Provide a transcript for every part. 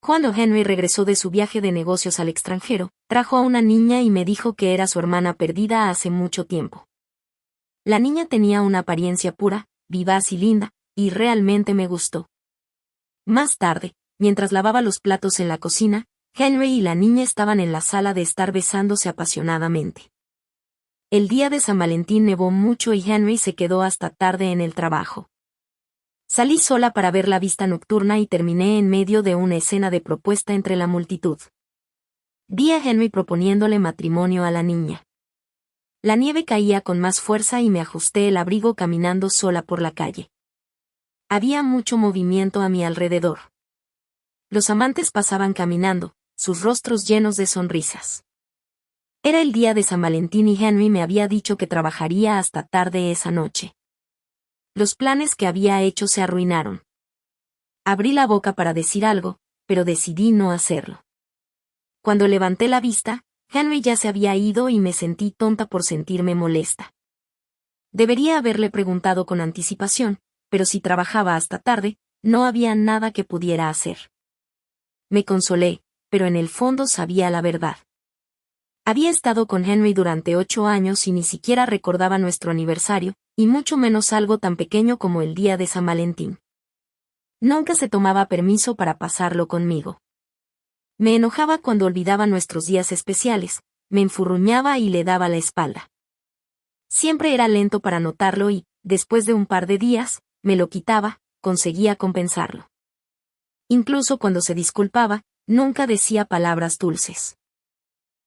Cuando Henry regresó de su viaje de negocios al extranjero, trajo a una niña y me dijo que era su hermana perdida hace mucho tiempo. La niña tenía una apariencia pura, vivaz y linda, y realmente me gustó. Más tarde, mientras lavaba los platos en la cocina, Henry y la niña estaban en la sala de estar besándose apasionadamente. El día de San Valentín nevó mucho y Henry se quedó hasta tarde en el trabajo. Salí sola para ver la vista nocturna y terminé en medio de una escena de propuesta entre la multitud. Vi a Henry proponiéndole matrimonio a la niña. La nieve caía con más fuerza y me ajusté el abrigo caminando sola por la calle. Había mucho movimiento a mi alrededor. Los amantes pasaban caminando, sus rostros llenos de sonrisas. Era el día de San Valentín y Henry me había dicho que trabajaría hasta tarde esa noche. Los planes que había hecho se arruinaron. Abrí la boca para decir algo, pero decidí no hacerlo. Cuando levanté la vista, Henry ya se había ido y me sentí tonta por sentirme molesta. Debería haberle preguntado con anticipación, pero si trabajaba hasta tarde, no había nada que pudiera hacer. Me consolé, pero en el fondo sabía la verdad. Había estado con Henry durante 8 años y ni siquiera recordaba nuestro aniversario, y mucho menos algo tan pequeño como el día de San Valentín. Nunca se tomaba permiso para pasarlo conmigo. Me enojaba cuando olvidaba nuestros días especiales, me enfurruñaba y le daba la espalda. Siempre era lento para notarlo y, después de un par de días, me lo quitaba, conseguía compensarlo. Incluso cuando se disculpaba, nunca decía palabras dulces.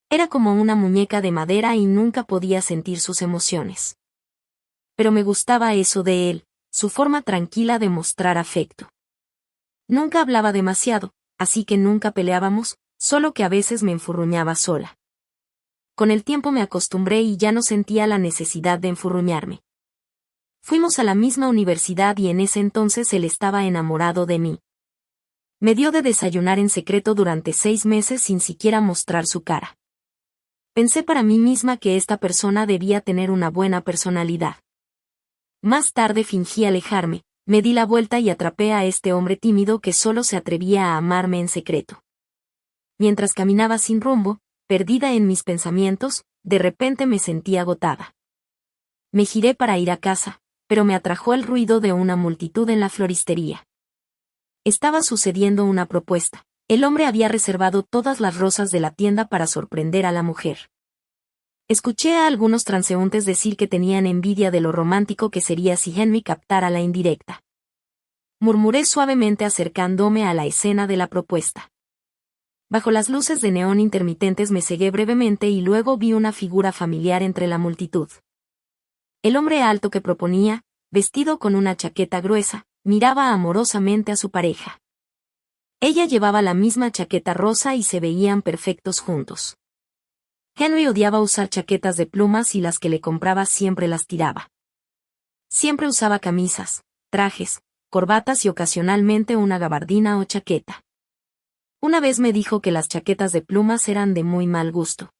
Era como una muñeca de madera y nunca podía sentir sus emociones. Pero me gustaba eso de él, su forma tranquila de mostrar afecto. Nunca hablaba demasiado, así que nunca peleábamos, solo que a veces me enfurruñaba sola. Con el tiempo me acostumbré y ya no sentía la necesidad de enfurruñarme. Fuimos a la misma universidad y en ese entonces él estaba enamorado de mí. Me dio de desayunar en secreto durante 6 meses sin siquiera mostrar su cara. Pensé para mí misma que esta persona debía tener una buena personalidad. Más tarde fingí alejarme, me di la vuelta y atrapé a este hombre tímido que solo se atrevía a amarme en secreto. Mientras caminaba sin rumbo, perdida en mis pensamientos, de repente me sentí agotada. Me giré para ir a casa, pero me atrajo el ruido de una multitud en la floristería. Estaba sucediendo una propuesta. El hombre había reservado todas las rosas de la tienda para sorprender a la mujer. Escuché a algunos transeúntes decir que tenían envidia de lo romántico que sería si Henry captara la indirecta. Murmuré suavemente acercándome a la escena de la propuesta. Bajo las luces de neón intermitentes me cegué brevemente y luego vi una figura familiar entre la multitud. El hombre alto que proponía, vestido con una chaqueta gruesa, miraba amorosamente a su pareja. Ella llevaba la misma chaqueta rosa y se veían perfectos juntos. Henry odiaba usar chaquetas de plumas y las que le compraba siempre las tiraba. Siempre usaba camisas, trajes, corbatas y ocasionalmente una gabardina o chaqueta. Una vez me dijo que las chaquetas de plumas eran de muy mal gusto.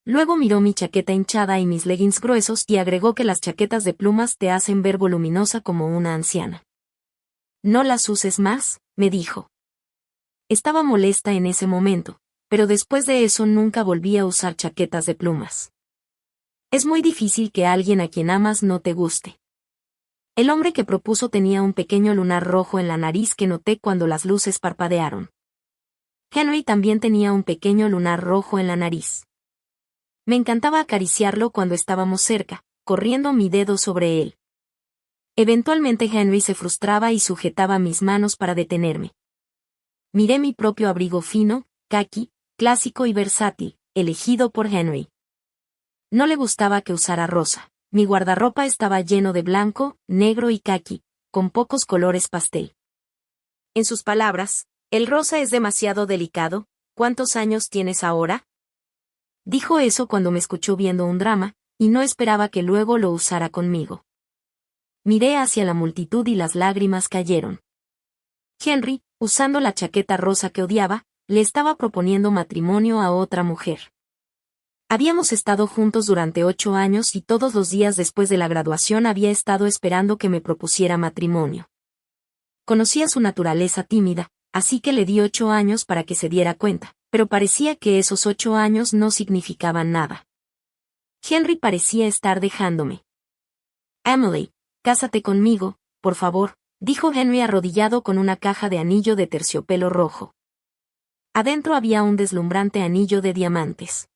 Luego miró mi chaqueta hinchada y mis leggings gruesos y agregó que las chaquetas de plumas te hacen ver voluminosa como una anciana. No las uses más, me dijo. Estaba molesta en ese momento, pero después de eso nunca volví a usar chaquetas de plumas. Es muy difícil que alguien a quien amas no te guste. El hombre que propuso tenía un pequeño lunar rojo en la nariz que noté cuando las luces parpadearon. Henry también tenía un pequeño lunar rojo en la nariz. Me encantaba acariciarlo cuando estábamos cerca, corriendo mi dedo sobre él. Eventualmente Henry se frustraba y sujetaba mis manos para detenerme. Miré mi propio abrigo fino, caqui, clásico y versátil, elegido por Henry. No le gustaba que usara rosa. Mi guardarropa estaba lleno de blanco, negro y caqui, con pocos colores pastel. En sus palabras, el rosa es demasiado delicado. ¿Cuántos años tienes ahora? Dijo eso cuando me escuchó viendo un drama, y no esperaba que luego lo usara conmigo. Miré hacia la multitud y las lágrimas cayeron. Henry, usando la chaqueta rosa que odiaba, le estaba proponiendo matrimonio a otra mujer. Habíamos estado juntos durante 8 años y todos los días después de la graduación había estado esperando que me propusiera matrimonio. Conocía su naturaleza tímida, así que le di 8 años para que se diera cuenta, pero parecía que esos 8 años no significaban nada. Henry parecía estar dejándome. Emily, cásate conmigo, por favor, dijo Henry arrodillado con una caja de anillo de terciopelo rojo. Adentro había un deslumbrante anillo de diamantes.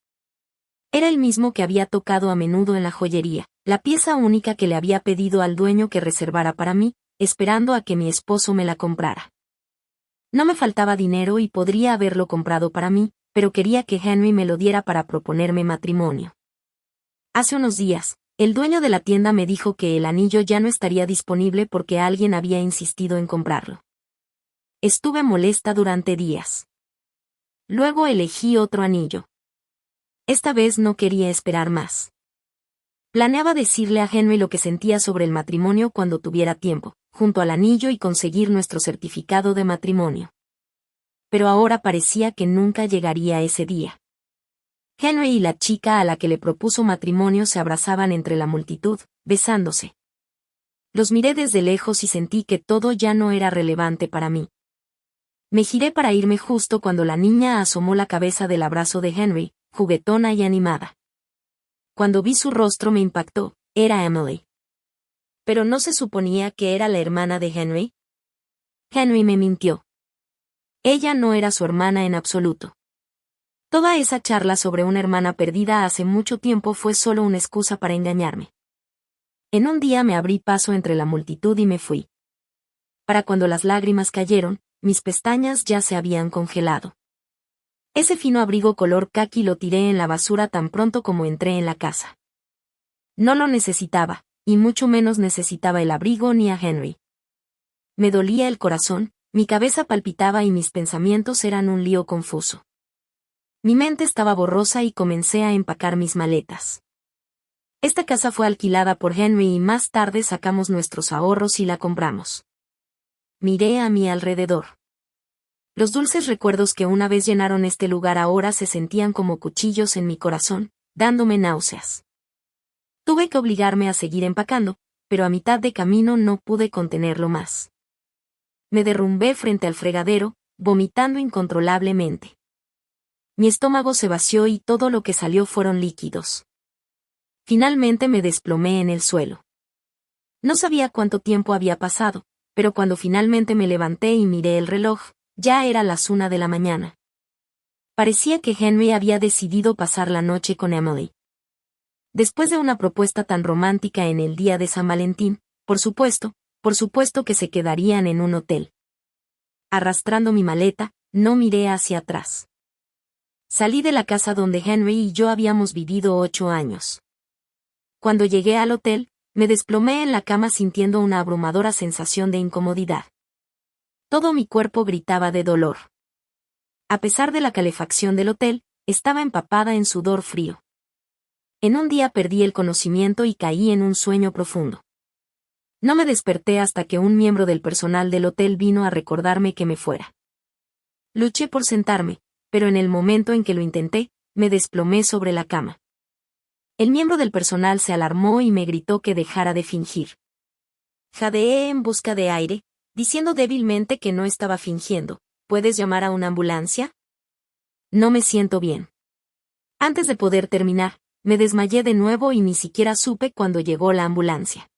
Era el mismo que había tocado a menudo en la joyería, la pieza única que le había pedido al dueño que reservara para mí, esperando a que mi esposo me la comprara. No me faltaba dinero y podría haberlo comprado para mí, pero quería que Henry me lo diera para proponerme matrimonio. Hace unos días, el dueño de la tienda me dijo que el anillo ya no estaría disponible porque alguien había insistido en comprarlo. Estuve molesta durante días. Luego elegí otro anillo. Esta vez no quería esperar más. Planeaba decirle a Henry lo que sentía sobre el matrimonio cuando tuviera tiempo, junto al anillo y conseguir nuestro certificado de matrimonio. Pero ahora parecía que nunca llegaría ese día. Henry y la chica a la que le propuso matrimonio se abrazaban entre la multitud, besándose. Los miré desde lejos y sentí que todo ya no era relevante para mí. Me giré para irme justo cuando la niña asomó la cabeza del abrazo de Henry, juguetona y animada. Cuando vi su rostro me impactó, era Emily. ¿Pero no se suponía que era la hermana de Henry? Henry me mintió. Ella no era su hermana en absoluto. Toda esa charla sobre una hermana perdida hace mucho tiempo fue solo una excusa para engañarme. En un día me abrí paso entre la multitud y me fui. Para cuando las lágrimas cayeron, mis pestañas ya se habían congelado. Ese fino abrigo color caqui lo tiré en la basura tan pronto como entré en la casa. No lo necesitaba, y mucho menos necesitaba el abrigo ni a Henry. Me dolía el corazón, mi cabeza palpitaba y mis pensamientos eran un lío confuso. Mi mente estaba borrosa y comencé a empacar mis maletas. Esta casa fue alquilada por Henry y más tarde sacamos nuestros ahorros y la compramos. Miré a mi alrededor. Los dulces recuerdos que una vez llenaron este lugar ahora se sentían como cuchillos en mi corazón, dándome náuseas. Tuve que obligarme a seguir empacando, pero a mitad de camino no pude contenerlo más. Me derrumbé frente al fregadero, vomitando incontrolablemente. Mi estómago se vació y todo lo que salió fueron líquidos. Finalmente me desplomé en el suelo. No sabía cuánto tiempo había pasado, pero cuando finalmente me levanté y miré el reloj, ya era las 1 de la mañana. Parecía que Henry había decidido pasar la noche con Emily. Después de una propuesta tan romántica en el día de San Valentín, por supuesto que se quedarían en un hotel. Arrastrando mi maleta, no miré hacia atrás. Salí de la casa donde Henry y yo habíamos vivido 8 años. Cuando llegué al hotel, me desplomé en la cama sintiendo una abrumadora sensación de incomodidad. Todo mi cuerpo gritaba de dolor. A pesar de la calefacción del hotel, estaba empapada en sudor frío. En un día perdí el conocimiento y caí en un sueño profundo. No me desperté hasta que un miembro del personal del hotel vino a recordarme que me fuera. Luché por sentarme, pero en el momento en que lo intenté, me desplomé sobre la cama. El miembro del personal se alarmó y me gritó que dejara de fingir. Jadeé en busca de aire, diciendo débilmente que no estaba fingiendo. ¿Puedes llamar a una ambulancia? No me siento bien. Antes de poder terminar, me desmayé de nuevo y ni siquiera supe cuando llegó la ambulancia.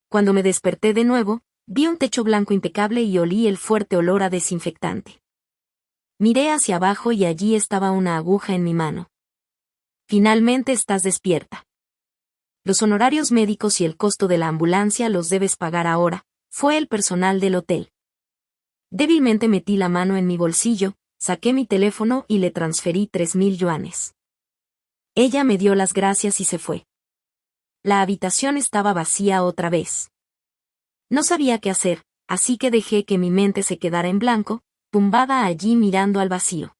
Cuando me desperté de nuevo, vi un techo blanco impecable y olí el fuerte olor a desinfectante. Miré hacia abajo y allí estaba una aguja en mi mano. Finalmente estás despierta. Los honorarios médicos y el costo de la ambulancia los debes pagar ahora, fue el personal del hotel. Débilmente metí la mano en mi bolsillo, saqué mi teléfono y le transferí 3,000 yuanes. Ella me dio las gracias y se fue. La habitación estaba vacía otra vez. No sabía qué hacer, así que dejé que mi mente se quedara en blanco, tumbada allí mirando al vacío.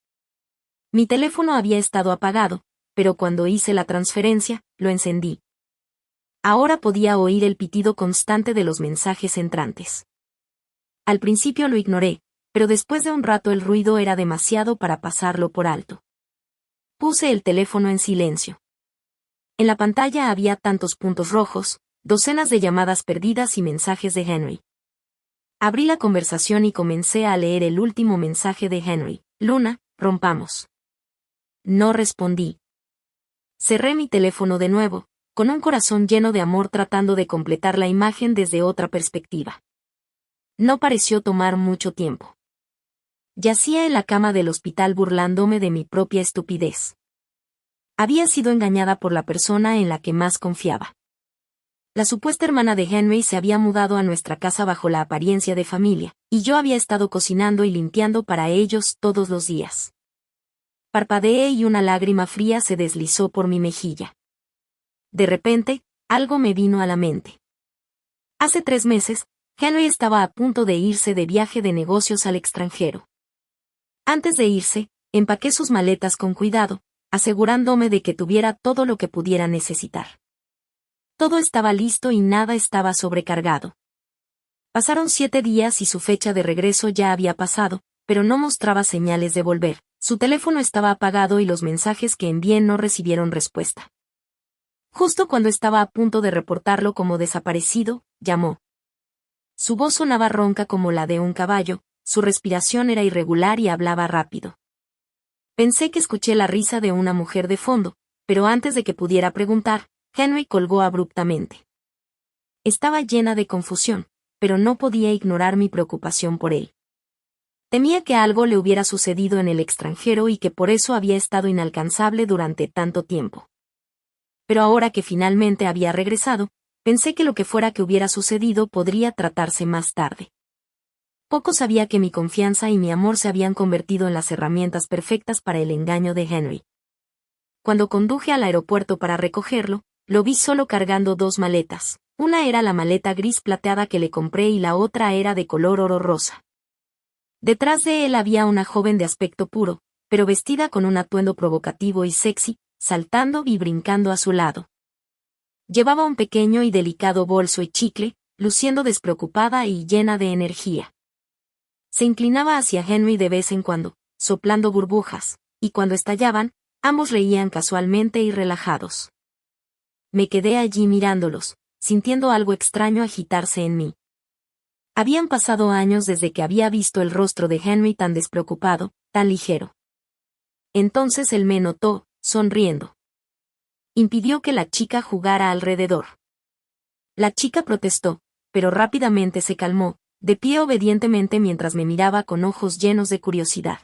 Mi teléfono había estado apagado, pero cuando hice la transferencia, lo encendí. Ahora podía oír el pitido constante de los mensajes entrantes. Al principio lo ignoré, pero después de un rato el ruido era demasiado para pasarlo por alto. Puse el teléfono en silencio. En la pantalla había tantos puntos rojos, docenas de llamadas perdidas y mensajes de Henry. Abrí la conversación y comencé a leer el último mensaje de Henry. Luna, rompamos. No respondí. Cerré mi teléfono de nuevo, con un corazón lleno de amor tratando de completar la imagen desde otra perspectiva. No pareció tomar mucho tiempo. Yacía en la cama del hospital burlándome de mi propia estupidez. Había sido engañada por la persona en la que más confiaba. La supuesta hermana de Henry se había mudado a nuestra casa bajo la apariencia de familia, y yo había estado cocinando y limpiando para ellos todos los días. Parpadeé y una lágrima fría se deslizó por mi mejilla. De repente, algo me vino a la mente. Hace 3 meses, Henry estaba a punto de irse de viaje de negocios al extranjero. Antes de irse, empaqué sus maletas con cuidado, asegurándome de que tuviera todo lo que pudiera necesitar. Todo estaba listo y nada estaba sobrecargado. Pasaron 7 días y su fecha de regreso ya había pasado, pero no mostraba señales de volver. Su teléfono estaba apagado y los mensajes que envié no recibieron respuesta. Justo cuando estaba a punto de reportarlo como desaparecido, llamó. Su voz sonaba ronca como la de un caballo, su respiración era irregular y hablaba rápido. Pensé que escuché la risa de una mujer de fondo, pero antes de que pudiera preguntar, Henry colgó abruptamente. Estaba llena de confusión, pero no podía ignorar mi preocupación por él. Temía que algo le hubiera sucedido en el extranjero y que por eso había estado inalcanzable durante tanto tiempo. Pero ahora que finalmente había regresado, pensé que lo que fuera que hubiera sucedido podría tratarse más tarde. Poco sabía que mi confianza y mi amor se habían convertido en las herramientas perfectas para el engaño de Henry. Cuando conduje al aeropuerto para recogerlo, lo vi solo cargando 2 maletas. Una era la maleta gris plateada que le compré y la otra era de color oro rosa. Detrás de él había una joven de aspecto puro, pero vestida con un atuendo provocativo y sexy, saltando y brincando a su lado. Llevaba un pequeño y delicado bolso y chicle, luciendo despreocupada y llena de energía. Se inclinaba hacia Henry de vez en cuando, soplando burbujas, y cuando estallaban, ambos reían casualmente y relajados. Me quedé allí mirándolos, sintiendo algo extraño agitarse en mí. Habían pasado años desde que había visto el rostro de Henry tan despreocupado, tan ligero. Entonces él me notó, sonriendo. Impidió que la chica jugara alrededor. La chica protestó, pero rápidamente se calmó, de pie obedientemente mientras me miraba con ojos llenos de curiosidad.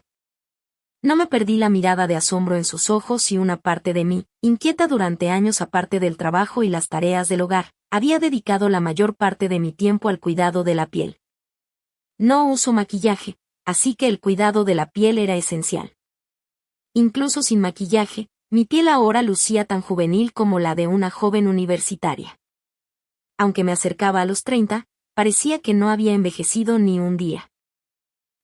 No me perdí la mirada de asombro en sus ojos y una parte de mí, inquieta durante años aparte del trabajo y las tareas del hogar, había dedicado la mayor parte de mi tiempo al cuidado de la piel. No uso maquillaje, así que el cuidado de la piel era esencial. Incluso sin maquillaje, mi piel ahora lucía tan juvenil como la de una joven universitaria. Aunque me acercaba a los 30, parecía que no había envejecido ni un día.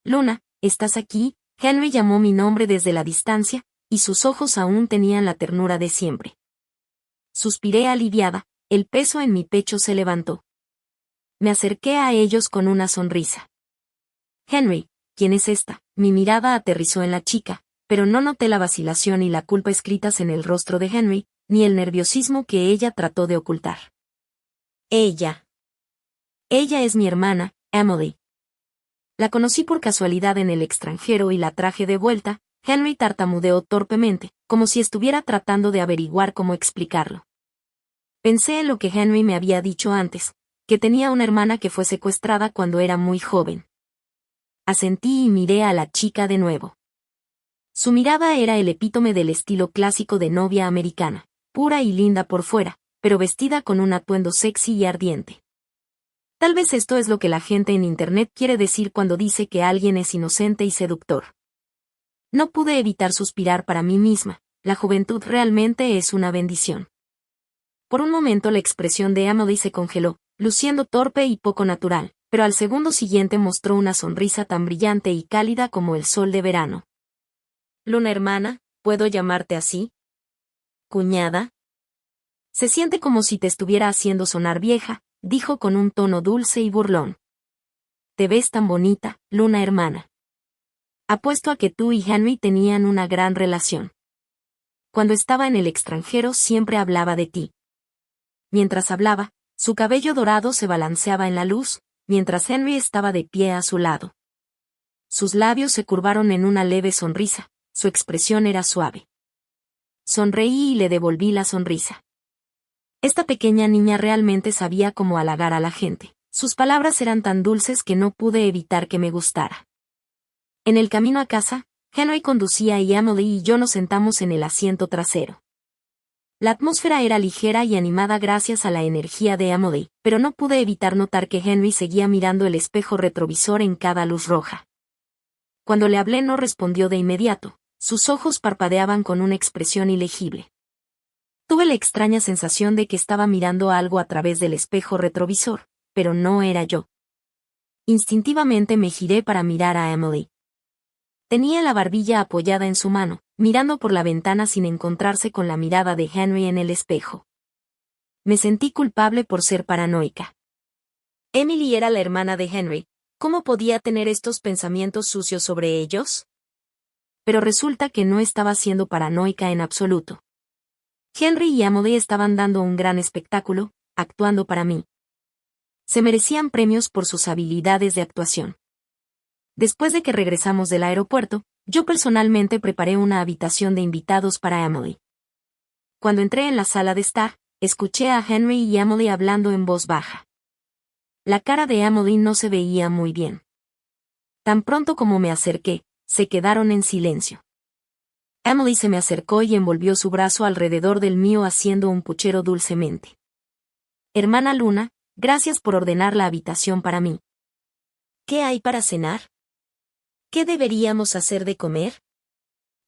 Luna, ¿estás aquí? Henry llamó mi nombre desde la distancia, y sus ojos aún tenían la ternura de siempre. Suspiré aliviada, el peso en mi pecho se levantó. Me acerqué a ellos con una sonrisa. Henry, ¿quién es esta? Mi mirada aterrizó en la chica, pero no noté la vacilación y la culpa escritas en el rostro de Henry, ni el nerviosismo que ella trató de ocultar. Ella es mi hermana, Emily. La conocí por casualidad en el extranjero y la traje de vuelta. Henry tartamudeó torpemente, como si estuviera tratando de averiguar cómo explicarlo. Pensé en lo que Henry me había dicho antes, que tenía una hermana que fue secuestrada cuando era muy joven. Asentí y miré a la chica de nuevo. Su mirada era el epítome del estilo clásico de novia americana, pura y linda por fuera, pero vestida con un atuendo sexy y ardiente. Tal vez esto es lo que la gente en Internet quiere decir cuando dice que alguien es inocente y seductor. No pude evitar suspirar para mí misma, la juventud realmente es una bendición. Por un momento la expresión de Emily se congeló, luciendo torpe y poco natural, pero al segundo siguiente mostró una sonrisa tan brillante y cálida como el sol de verano. Luna hermana, ¿puedo llamarte así? ¿Cuñada? Se siente como si te estuviera haciendo sonar vieja, dijo con un tono dulce y burlón. Te ves tan bonita, Luna hermana. Apuesto a que tú y Henry tenían una gran relación. Cuando estaba en el extranjero siempre hablaba de ti. Mientras hablaba, su cabello dorado se balanceaba en la luz, mientras Henry estaba de pie a su lado. Sus labios se curvaron en una leve sonrisa, su expresión era suave. Sonreí y le devolví la sonrisa. Esta pequeña niña realmente sabía cómo halagar a la gente. Sus palabras eran tan dulces que no pude evitar que me gustara. En el camino a casa, Henry conducía y Emily y yo nos sentamos en el asiento trasero. La atmósfera era ligera y animada gracias a la energía de Emily, pero no pude evitar notar que Henry seguía mirando el espejo retrovisor en cada luz roja. Cuando le hablé no respondió de inmediato, sus ojos parpadeaban con una expresión ilegible. Tuve la extraña sensación de que estaba mirando algo a través del espejo retrovisor, pero no era yo. Instintivamente me giré para mirar a Emily. Tenía la barbilla apoyada en su mano, mirando por la ventana sin encontrarse con la mirada de Henry en el espejo. Me sentí culpable por ser paranoica. Emily era la hermana de Henry, ¿cómo podía tener estos pensamientos sucios sobre ellos? Pero resulta que no estaba siendo paranoica en absoluto. Henry y Emily estaban dando un gran espectáculo, actuando para mí. Se merecían premios por sus habilidades de actuación. Después de que regresamos del aeropuerto, yo personalmente preparé una habitación de invitados para Emily. Cuando entré en la sala de estar, escuché a Henry y Emily hablando en voz baja. La cara de Emily no se veía muy bien. Tan pronto como me acerqué, se quedaron en silencio. Emily se me acercó y envolvió su brazo alrededor del mío haciendo un puchero dulcemente. Hermana Luna, gracias por ordenar la habitación para mí. ¿Qué hay para cenar? ¿Qué deberíamos hacer de comer?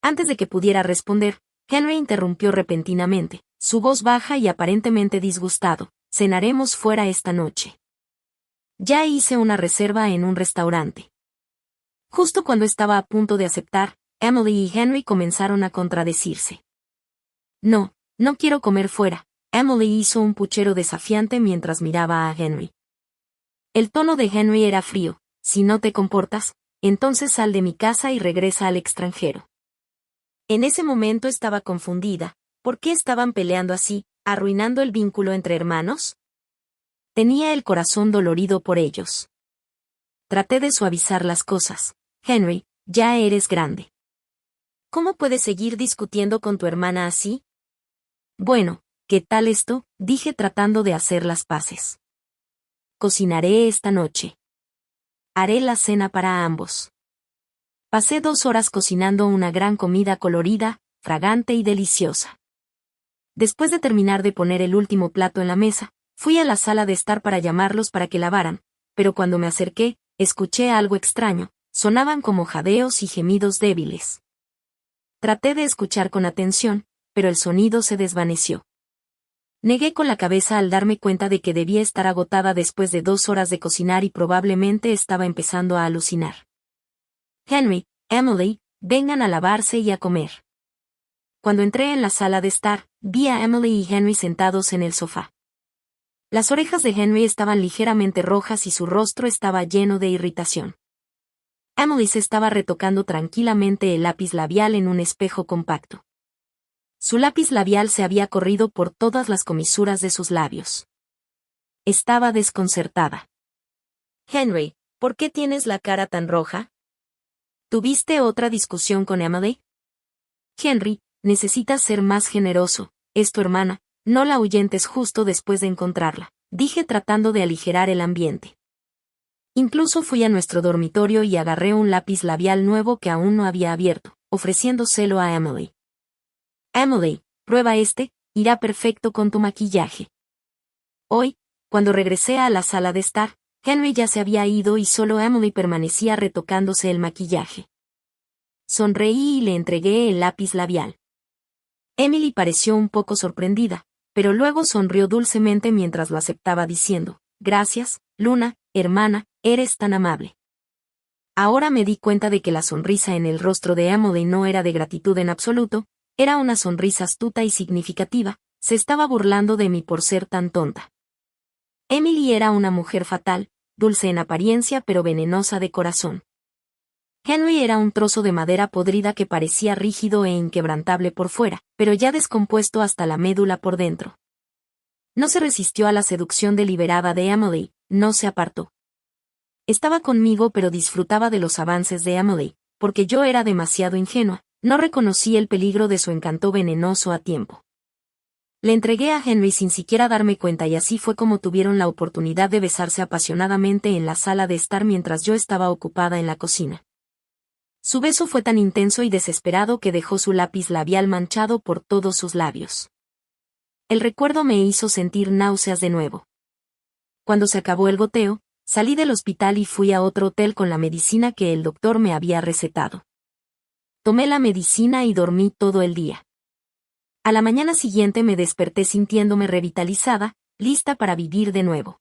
Antes de que pudiera responder, Henry interrumpió repentinamente, su voz baja y aparentemente disgustado. Cenaremos fuera esta noche. Ya hice una reserva en un restaurante. Justo cuando estaba a punto de aceptar, Emily y Henry comenzaron a contradecirse. No, no quiero comer fuera. Emily hizo un puchero desafiante mientras miraba a Henry. El tono de Henry era frío. Si no te comportas, entonces sal de mi casa y regresa al extranjero. En ese momento estaba confundida. ¿Por qué estaban peleando así, arruinando el vínculo entre hermanos? Tenía el corazón dolorido por ellos. Traté de suavizar las cosas. Henry, ya eres grande. ¿Cómo puedes seguir discutiendo con tu hermana así? Bueno, ¿qué tal esto? Dije tratando de hacer las paces. Cocinaré esta noche. Haré la cena para ambos. Pasé 2 horas cocinando una gran comida colorida, fragante y deliciosa. Después de terminar de poner el último plato en la mesa, fui a la sala de estar para llamarlos para que lavaran, pero cuando me acerqué, escuché algo extraño, sonaban como jadeos y gemidos débiles. Traté de escuchar con atención, pero el sonido se desvaneció. Negué con la cabeza al darme cuenta de que debía estar agotada después de 2 horas de cocinar y probablemente estaba empezando a alucinar. Henry, Emily, vengan a lavarse y a comer. Cuando entré en la sala de estar, vi a Emily y Henry sentados en el sofá. Las orejas de Henry estaban ligeramente rojas y su rostro estaba lleno de irritación. Emily se estaba retocando tranquilamente el lápiz labial en un espejo compacto. Su lápiz labial se había corrido por todas las comisuras de sus labios. Estaba desconcertada. Henry, ¿por qué tienes la cara tan roja? ¿Tuviste otra discusión con Emily? Henry, necesitas ser más generoso, es tu hermana, no la ahuyentes justo después de encontrarla, dije tratando de aligerar el ambiente. Incluso fui a nuestro dormitorio y agarré un lápiz labial nuevo que aún no había abierto, ofreciéndoselo a Emily. Emily, prueba este, irá perfecto con tu maquillaje. Hoy, cuando regresé a la sala de estar, Henry ya se había ido y solo Emily permanecía retocándose el maquillaje. Sonreí y le entregué el lápiz labial. Emily pareció un poco sorprendida, pero luego sonrió dulcemente mientras lo aceptaba diciendo, gracias, Luna, hermana, eres tan amable. Ahora me di cuenta de que la sonrisa en el rostro de Emily no era de gratitud en absoluto, era una sonrisa astuta y significativa, se estaba burlando de mí por ser tan tonta. Emily era una mujer fatal, dulce en apariencia pero venenosa de corazón. Henry era un trozo de madera podrida que parecía rígido e inquebrantable por fuera, pero ya descompuesto hasta la médula por dentro. No se resistió a la seducción deliberada de Emily, no se apartó. Estaba conmigo pero disfrutaba de los avances de Emily, porque yo era demasiado ingenua, no reconocí el peligro de su encanto venenoso a tiempo. Le entregué a Henry sin siquiera darme cuenta y así fue como tuvieron la oportunidad de besarse apasionadamente en la sala de estar mientras yo estaba ocupada en la cocina. Su beso fue tan intenso y desesperado que dejó su lápiz labial manchado por todos sus labios. El recuerdo me hizo sentir náuseas de nuevo. Cuando se acabó el goteo, salí del hospital y fui a otro hotel con la medicina que el doctor me había recetado. Tomé la medicina y dormí todo el día. A la mañana siguiente me desperté sintiéndome revitalizada, lista para vivir de nuevo.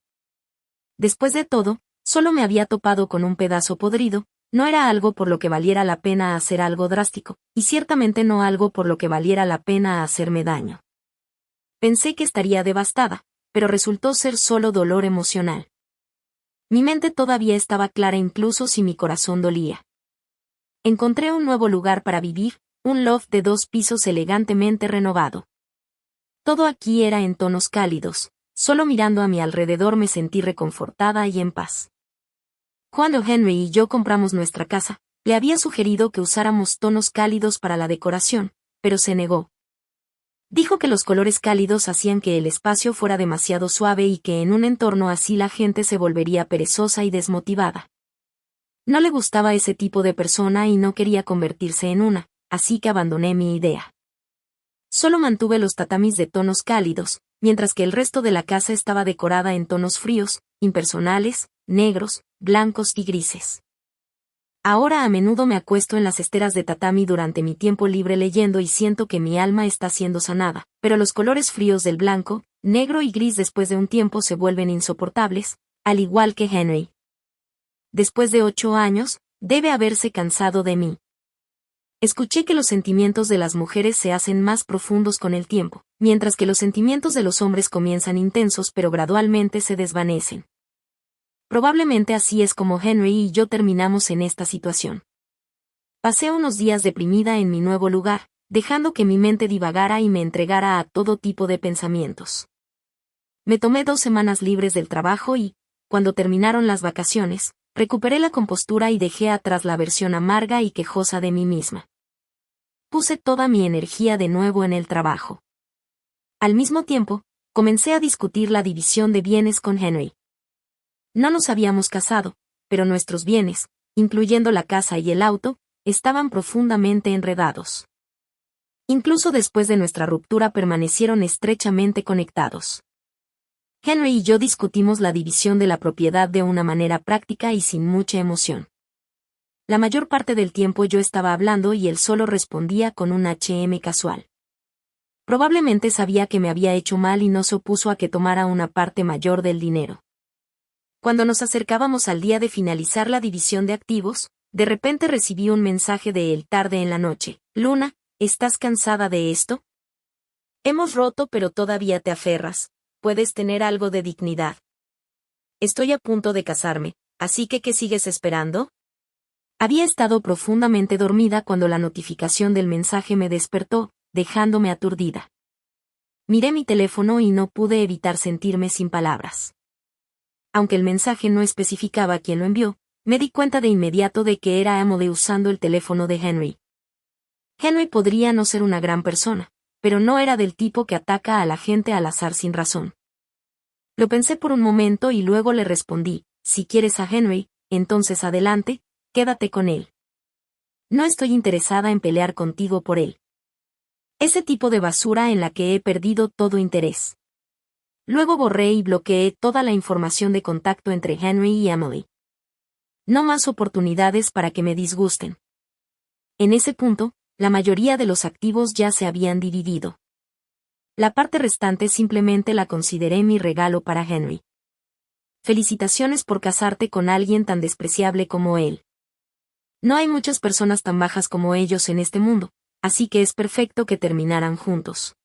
Después de todo, solo me había topado con un pedazo podrido, no era algo por lo que valiera la pena hacer algo drástico, y ciertamente no algo por lo que valiera la pena hacerme daño. Pensé que estaría devastada, pero resultó ser solo dolor emocional. Mi mente todavía estaba clara incluso si mi corazón dolía. Encontré un nuevo lugar para vivir, un loft de 2 pisos elegantemente renovado. Todo aquí era en tonos cálidos, solo mirando a mi alrededor me sentí reconfortada y en paz. Cuando Henry y yo compramos nuestra casa, le había sugerido que usáramos tonos cálidos para la decoración, pero se negó. Dijo que los colores cálidos hacían que el espacio fuera demasiado suave y que en un entorno así la gente se volvería perezosa y desmotivada. No le gustaba ese tipo de persona y no quería convertirse en una, así que abandoné mi idea. Solo mantuve los tatamis de tonos cálidos, mientras que el resto de la casa estaba decorada en tonos fríos, impersonales, negros, blancos y grises. Ahora a menudo me acuesto en las esteras de tatami durante mi tiempo libre leyendo y siento que mi alma está siendo sanada, pero los colores fríos del blanco, negro y gris después de un tiempo se vuelven insoportables, al igual que Henry. Después de 8 años, debe haberse cansado de mí. Escuché que los sentimientos de las mujeres se hacen más profundos con el tiempo, mientras que los sentimientos de los hombres comienzan intensos pero gradualmente se desvanecen. Probablemente así es como Henry y yo terminamos en esta situación. Pasé unos días deprimida en mi nuevo lugar, dejando que mi mente divagara y me entregara a todo tipo de pensamientos. Me tomé 2 semanas libres del trabajo y, cuando terminaron las vacaciones, recuperé la compostura y dejé atrás la versión amarga y quejosa de mí misma. Puse toda mi energía de nuevo en el trabajo. Al mismo tiempo, comencé a discutir la división de bienes con Henry. No nos habíamos casado, pero nuestros bienes, incluyendo la casa y el auto, estaban profundamente enredados. Incluso después de nuestra ruptura permanecieron estrechamente conectados. Henry y yo discutimos la división de la propiedad de una manera práctica y sin mucha emoción. La mayor parte del tiempo yo estaba hablando y él solo respondía con un casual. Probablemente sabía que me había hecho mal y no se opuso a que tomara una parte mayor del dinero. Cuando nos acercábamos al día de finalizar la división de activos, de repente recibí un mensaje de él tarde en la noche. Luna, ¿estás cansada de esto? Hemos roto pero todavía te aferras. Puedes tener algo de dignidad. Estoy a punto de casarme, así que ¿qué sigues esperando? Había estado profundamente dormida cuando la notificación del mensaje me despertó, dejándome aturdida. Miré mi teléfono y no pude evitar sentirme sin palabras. Aunque el mensaje no especificaba quién lo envió, me di cuenta de inmediato de que era Emily usando el teléfono de Henry. Henry podría no ser una gran persona, pero no era del tipo que ataca a la gente al azar sin razón. Lo pensé por un momento y luego le respondí, si quieres a Henry, entonces adelante, quédate con él. No estoy interesada en pelear contigo por él. Ese tipo de basura en la que he perdido todo interés. Luego borré y bloqueé toda la información de contacto entre Henry y Emily. No más oportunidades para que me disgusten. En ese punto, la mayoría de los activos ya se habían dividido. La parte restante simplemente la consideré mi regalo para Henry. Felicitaciones por casarte con alguien tan despreciable como él. No hay muchas personas tan bajas como ellos en este mundo, así que es perfecto que terminaran juntos.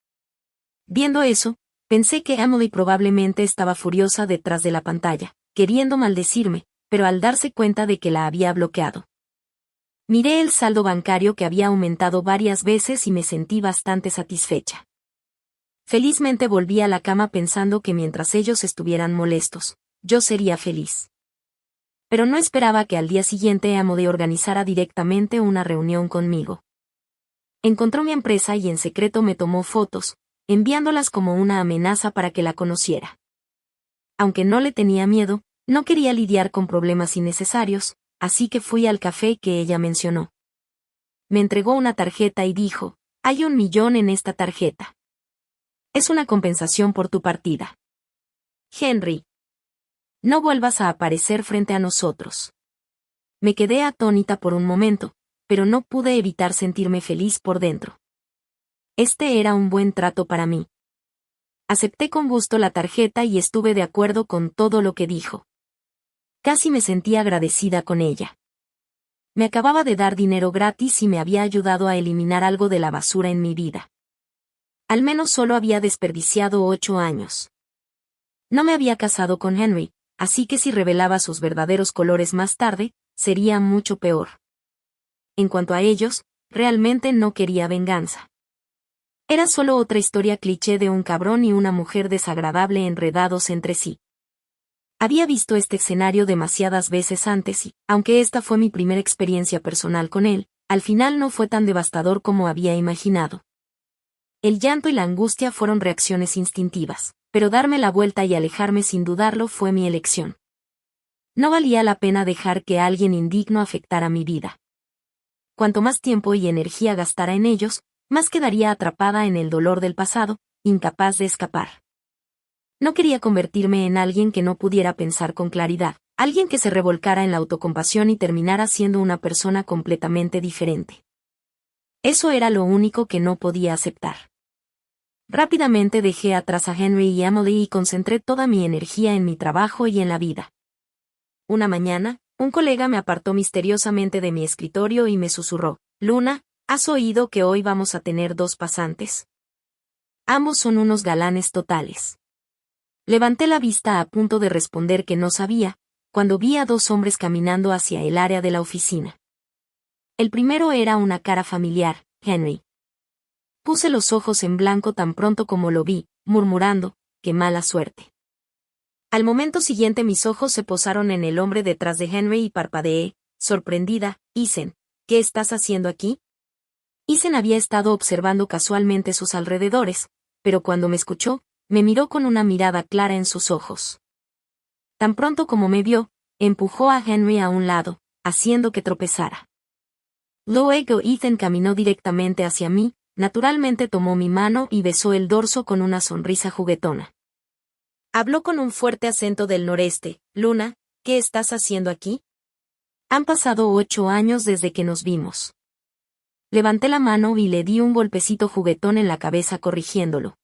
Viendo eso, pensé que Emily probablemente estaba furiosa detrás de la pantalla, queriendo maldecirme, pero al darse cuenta de que la había bloqueado. Miré el saldo bancario que había aumentado varias veces y me sentí bastante satisfecha. Felizmente volví a la cama pensando que mientras ellos estuvieran molestos, yo sería feliz. Pero no esperaba que al día siguiente Emily organizara directamente una reunión conmigo. Encontró mi empresa y en secreto me tomó fotos, enviándolas como una amenaza para que la conociera. Aunque no le tenía miedo, no quería lidiar con problemas innecesarios, así que fui al café que ella mencionó. Me entregó una tarjeta y dijo, hay 1.000.000 en esta tarjeta. Es una compensación por tu partida. Henry. No vuelvas a aparecer frente a nosotros. Me quedé atónita por un momento, pero no pude evitar sentirme feliz por dentro. Este era un buen trato para mí. Acepté con gusto la tarjeta y estuve de acuerdo con todo lo que dijo. Casi me sentí agradecida con ella. Me acababa de dar dinero gratis y me había ayudado a eliminar algo de la basura en mi vida. Al menos solo había desperdiciado 8 años. No me había casado con Henry, así que si revelaba sus verdaderos colores más tarde, sería mucho peor. En cuanto a ellos, realmente no quería venganza. Era solo otra historia cliché de un cabrón y una mujer desagradable enredados entre sí. Había visto este escenario demasiadas veces antes y, aunque esta fue mi primera experiencia personal con él, al final no fue tan devastador como había imaginado. El llanto y la angustia fueron reacciones instintivas, pero darme la vuelta y alejarme sin dudarlo fue mi elección. No valía la pena dejar que alguien indigno afectara mi vida. Cuanto más tiempo y energía gastara en ellos, más quedaría atrapada en el dolor del pasado, incapaz de escapar. No quería convertirme en alguien que no pudiera pensar con claridad, alguien que se revolcara en la autocompasión y terminara siendo una persona completamente diferente. Eso era lo único que no podía aceptar. Rápidamente dejé atrás a Henry y Emily y concentré toda mi energía en mi trabajo y en la vida. Una mañana, un colega me apartó misteriosamente de mi escritorio y me susurró, «Luna, ¿has oído que hoy vamos a tener 2 pasantes? Ambos son unos galanes totales». Levanté la vista a punto de responder que no sabía, cuando vi a 2 hombres caminando hacia el área de la oficina. El primero era una cara familiar, Henry. Puse los ojos en blanco tan pronto como lo vi, murmurando, «qué mala suerte». Al momento siguiente mis ojos se posaron en el hombre detrás de Henry y parpadeé, sorprendida, «Ethan, ¿qué estás haciendo aquí?» Ethan había estado observando casualmente sus alrededores, pero cuando me escuchó, me miró con una mirada clara en sus ojos. Tan pronto como me vio, empujó a Henry a un lado, haciendo que tropezara. Luego Ethan caminó directamente hacia mí, naturalmente tomó mi mano y besó el dorso con una sonrisa juguetona. Habló con un fuerte acento del noreste, «Luna, ¿qué estás haciendo aquí? Han pasado 8 años desde que nos vimos». Levanté la mano y le di un golpecito juguetón en la cabeza corrigiéndolo.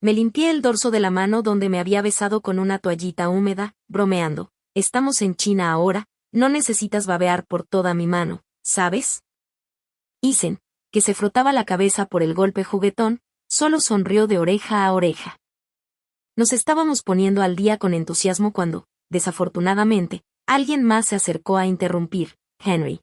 Me limpié el dorso de la mano donde me había besado con una toallita húmeda, bromeando, «Estamos en China ahora, no necesitas babear por toda mi mano, ¿sabes?» Ethan, que se frotaba la cabeza por el golpe juguetón, solo sonrió de oreja a oreja. Nos estábamos poniendo al día con entusiasmo cuando, desafortunadamente, alguien más se acercó a interrumpir, Henry.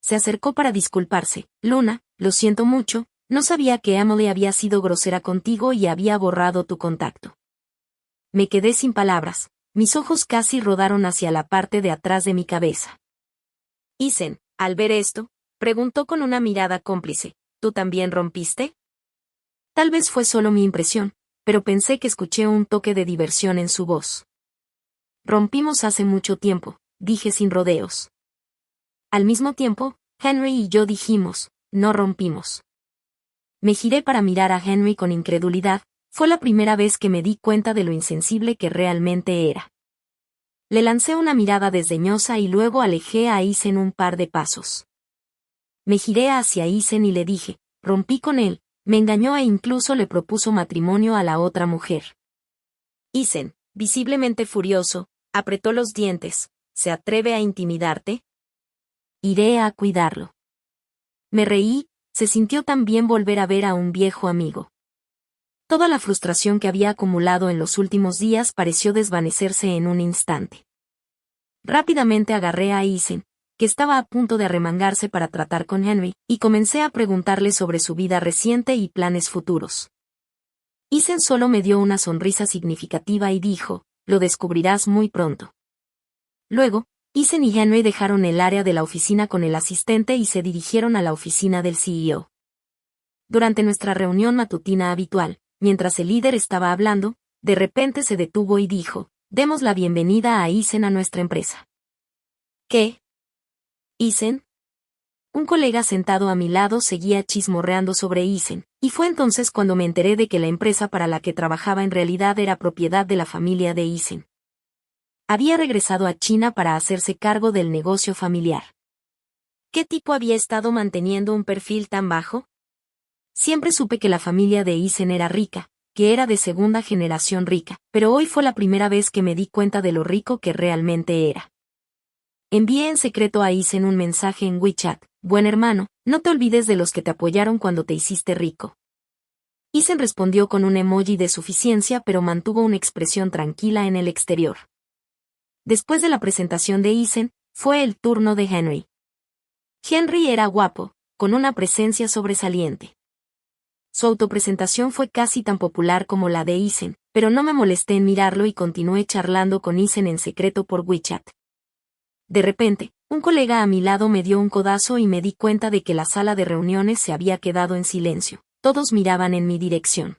Se acercó para disculparse, «Luna, lo siento mucho, no sabía que Emily había sido grosera contigo y había borrado tu contacto». Me quedé sin palabras, mis ojos casi rodaron hacia la parte de atrás de mi cabeza. Ethan, al ver esto, preguntó con una mirada cómplice, «¿Tú también rompiste?» Tal vez fue solo mi impresión, pero pensé que escuché un toque de diversión en su voz. «Rompimos hace mucho tiempo», dije sin rodeos. Al mismo tiempo, Henry y yo dijimos, «no rompimos». Me giré para mirar a Henry con incredulidad, fue la primera vez que me di cuenta de lo insensible que realmente era. Le lancé una mirada desdeñosa y luego alejé a Ethan un par de pasos. Me giré hacia Ethan y le dije, «rompí con él, me engañó e incluso le propuso matrimonio a la otra mujer». Ethan, visiblemente furioso, apretó los dientes, «¿Se atreve a intimidarte? Iré a cuidarlo». Me reí, se sintió tan bien volver a ver a un viejo amigo. Toda la frustración que había acumulado en los últimos días pareció desvanecerse en un instante. Rápidamente agarré a Ethan, que estaba a punto de arremangarse para tratar con Henry, y comencé a preguntarle sobre su vida reciente y planes futuros. Ethan solo me dio una sonrisa significativa y dijo, «lo descubrirás muy pronto». Luego, Isen y Henry dejaron el área de la oficina con el asistente y se dirigieron a la oficina del CEO. Durante nuestra reunión matutina habitual, mientras el líder estaba hablando, de repente se detuvo y dijo: «Demos la bienvenida a Isen a nuestra empresa». «¿Qué? ¿Isen?». Un colega sentado a mi lado seguía chismorreando sobre Isen, y fue entonces cuando me enteré de que la empresa para la que trabajaba en realidad era propiedad de la familia de Isen. Había regresado a China para hacerse cargo del negocio familiar. ¿Qué tipo había estado manteniendo un perfil tan bajo? Siempre supe que la familia de Isen era rica, que era de segunda generación rica, pero hoy fue la primera vez que me di cuenta de lo rico que realmente era. Envié en secreto a Isen un mensaje en WeChat: «Buen hermano, no te olvides de los que te apoyaron cuando te hiciste rico». Isen respondió con un emoji de suficiencia, pero mantuvo una expresión tranquila en el exterior. Después de la presentación de Isen, fue el turno de Henry. Henry era guapo, con una presencia sobresaliente. Su autopresentación fue casi tan popular como la de Isen, pero no me molesté en mirarlo y continué charlando con Isen en secreto por WeChat. De repente, un colega a mi lado me dio un codazo y me di cuenta de que la sala de reuniones se había quedado en silencio. Todos miraban en mi dirección.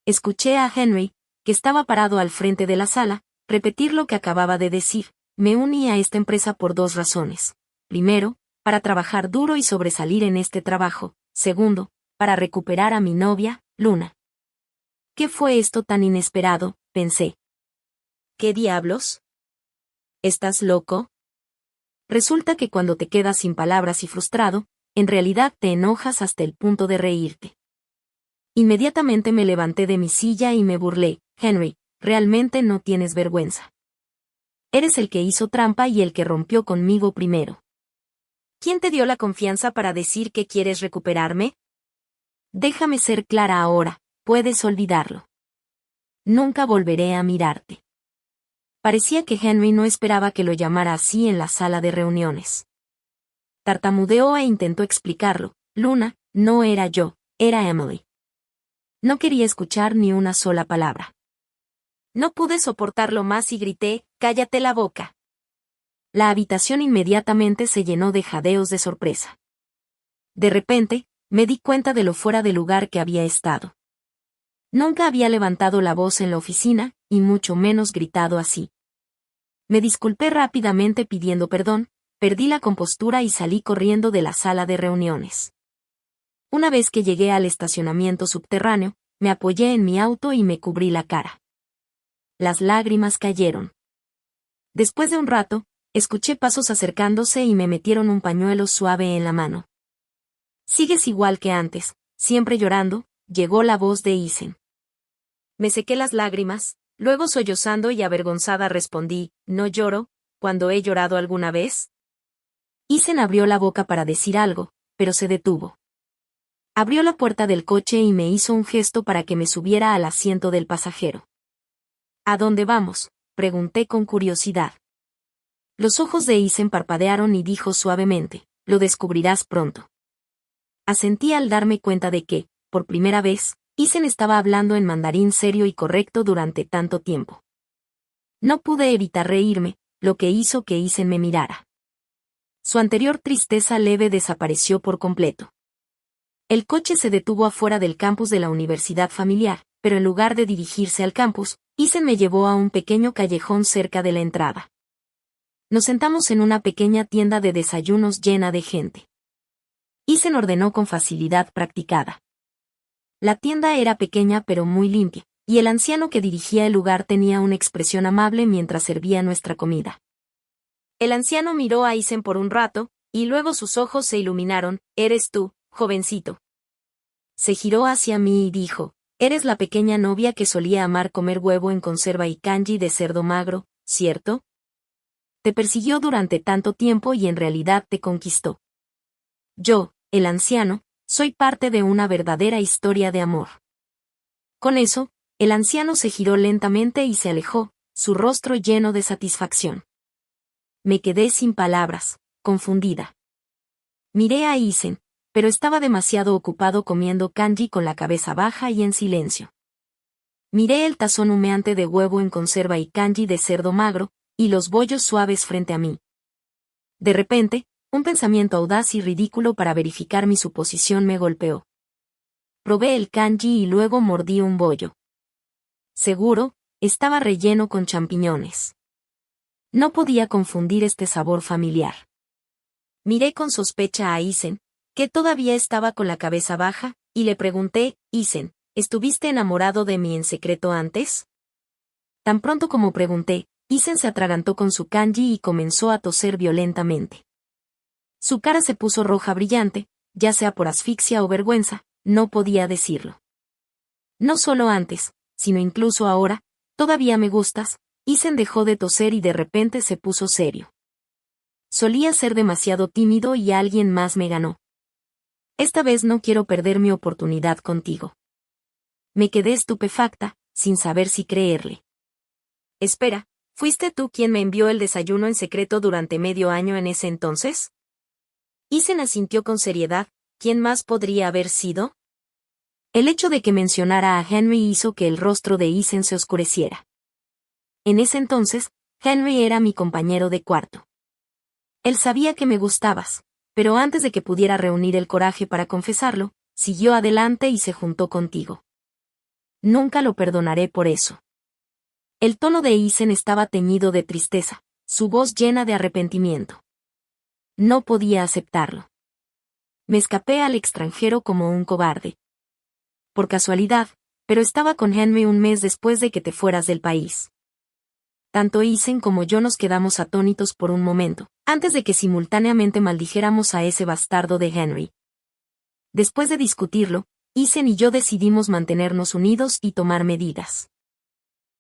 Escuché a Henry, que estaba parado al frente de la sala, repetir lo que acababa de decir: «Me uní a esta empresa por 2 razones. Primero, para trabajar duro y sobresalir en este trabajo. Segundo, para recuperar a mi novia, Luna». ¿Qué fue esto tan inesperado?, pensé. ¿Qué diablos? ¿Estás loco? Resulta que cuando te quedas sin palabras y frustrado, en realidad te enojas hasta el punto de reírte. Inmediatamente me levanté de mi silla y me burlé: «Henry, realmente no tienes vergüenza. Eres el que hizo trampa y el que rompió conmigo primero. ¿Quién te dio la confianza para decir que quieres recuperarme? Déjame ser clara ahora, puedes olvidarlo. Nunca volveré a mirarte». Parecía que Henry no esperaba que lo llamara así en la sala de reuniones. Tartamudeó e intentó explicarlo: «Luna, no era yo, era Emily». No quería escuchar ni una sola palabra. No pude soportarlo más y grité: «¡Cállate la boca!». La habitación inmediatamente se llenó de jadeos de sorpresa. De repente, me di cuenta de lo fuera de lugar que había estado. Nunca había levantado la voz en la oficina, y mucho menos gritado así. Me disculpé rápidamente pidiendo perdón, perdí la compostura y salí corriendo de la sala de reuniones. Una vez que llegué al estacionamiento subterráneo, me apoyé en mi auto y me cubrí la cara. Las lágrimas cayeron. Después de un rato, escuché pasos acercándose y me metieron un pañuelo suave en la mano. «Sigues igual que antes, siempre llorando», llegó la voz de Isen. Me sequé las lágrimas, luego sollozando y avergonzada respondí: «¿No lloro, cuando he llorado alguna vez?». Isen abrió la boca para decir algo, pero se detuvo. Abrió la puerta del coche y me hizo un gesto para que me subiera al asiento del pasajero. «¿A dónde vamos?», pregunté con curiosidad. Los ojos de Isen parpadearon y dijo suavemente: «Lo descubrirás pronto». Asentí al darme cuenta de que, por primera vez, Isen estaba hablando en mandarín serio y correcto durante tanto tiempo. No pude evitar reírme, lo que hizo que Isen me mirara. Su anterior tristeza leve desapareció por completo. El coche se detuvo afuera del campus de la universidad familiar, pero en lugar de dirigirse al campus, Isen me llevó a un pequeño callejón cerca de la entrada. Nos sentamos en una pequeña tienda de desayunos llena de gente. Isen ordenó con facilidad practicada. La tienda era pequeña pero muy limpia, y el anciano que dirigía el lugar tenía una expresión amable mientras servía nuestra comida. El anciano miró a Isen por un rato, y luego sus ojos se iluminaron: «¿Eres tú, jovencito?». Se giró hacia mí y dijo: «Eres la pequeña novia que solía amar comer huevo en conserva y kanji de cerdo magro, ¿cierto? Te persiguió durante tanto tiempo y en realidad te conquistó. Yo, el anciano, soy parte de una verdadera historia de amor». Con eso, el anciano se giró lentamente y se alejó, su rostro lleno de satisfacción. Me quedé sin palabras, confundida. Miré a Isen, pero estaba demasiado ocupado comiendo kanji con la cabeza baja y en silencio. Miré el tazón humeante de huevo en conserva y kanji de cerdo magro, y los bollos suaves frente a mí. De repente, un pensamiento audaz y ridículo para verificar mi suposición me golpeó. Probé el kanji y luego mordí un bollo. Seguro, estaba relleno con champiñones. No podía confundir este sabor familiar. Miré con sospecha a Isen, que todavía estaba con la cabeza baja, y le pregunté, Isen, ¿estuviste enamorado de mí en secreto antes? Tan pronto como pregunté, Isen se atragantó con su kanji y comenzó a toser violentamente. Su cara se puso roja brillante, ya sea por asfixia o vergüenza, no podía decirlo. No solo antes, sino incluso ahora, todavía me gustas. Isen dejó de toser y de repente se puso serio. Solía ser demasiado tímido y alguien más me ganó. Esta vez no quiero perder mi oportunidad contigo. Me quedé estupefacta, sin saber si creerle. Espera, ¿fuiste tú quien me envió el desayuno en secreto durante medio año en ese entonces? Isen asintió con seriedad. ¿Quién más podría haber sido? El hecho de que mencionara a Henry hizo que el rostro de Isen se oscureciera. En ese entonces, Henry era mi compañero de cuarto. Él sabía que me gustabas, pero antes de que pudiera reunir el coraje para confesarlo, siguió adelante y se juntó contigo. Nunca lo perdonaré por eso. El tono de Isen estaba teñido de tristeza, su voz llena de arrepentimiento. No podía aceptarlo. Me escapé al extranjero como un cobarde. Por casualidad, pero estaba con Henry un mes después de que te fueras del país. Tanto Isen como yo nos quedamos atónitos por un momento, antes de que simultáneamente maldijéramos a ese bastardo de Henry. Después de discutirlo, Isen y yo decidimos mantenernos unidos y tomar medidas.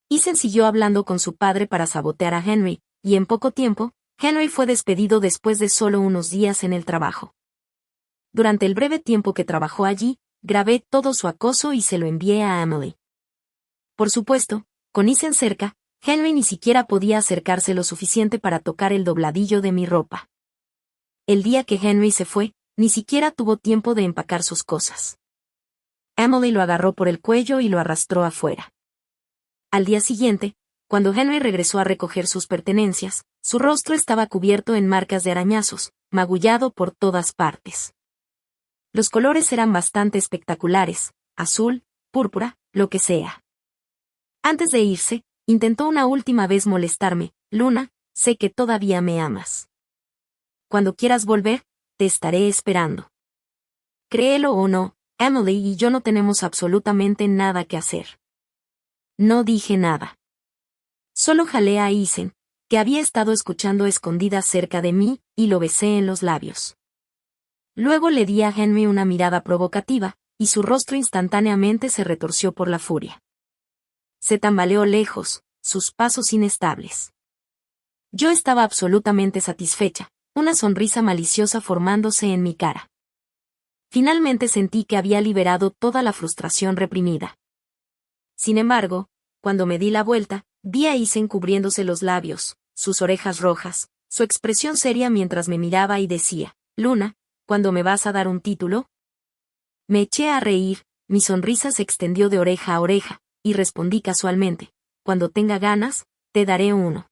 Isen siguió hablando con su padre para sabotear a Henry, y en poco tiempo, Henry fue despedido después de solo unos días en el trabajo. Durante el breve tiempo que trabajó allí, grabé todo su acoso y se lo envié a Emily. Por supuesto, con Isen cerca, Henry ni siquiera podía acercarse lo suficiente para tocar el dobladillo de mi ropa. El día que Henry se fue, ni siquiera tuvo tiempo de empacar sus cosas. Emily lo agarró por el cuello y lo arrastró afuera. Al día siguiente, cuando Henry regresó a recoger sus pertenencias, su rostro estaba cubierto en marcas de arañazos, magullado por todas partes. Los colores eran bastante espectaculares, azul, púrpura, lo que sea. Antes de irse, intentó una última vez molestarme. Luna, sé que todavía me amas. Cuando quieras volver, te estaré esperando. Créelo o no, Emily y yo no tenemos absolutamente nada que hacer. No dije nada. Solo jalé a Isen, que había estado escuchando escondida cerca de mí, y lo besé en los labios. Luego le di a Henry una mirada provocativa, y su rostro instantáneamente se retorció por la furia. Se tambaleó lejos, sus pasos inestables. Yo estaba absolutamente satisfecha, una sonrisa maliciosa formándose en mi cara. Finalmente sentí que había liberado toda la frustración reprimida. Sin embargo, cuando me di la vuelta, vi a Isen cubriéndose los labios, sus orejas rojas, su expresión seria mientras me miraba y decía, Luna, ¿cuándo me vas a dar un título? Me eché a reír, mi sonrisa se extendió de oreja a oreja, y respondí casualmente, cuando tenga ganas, te daré uno.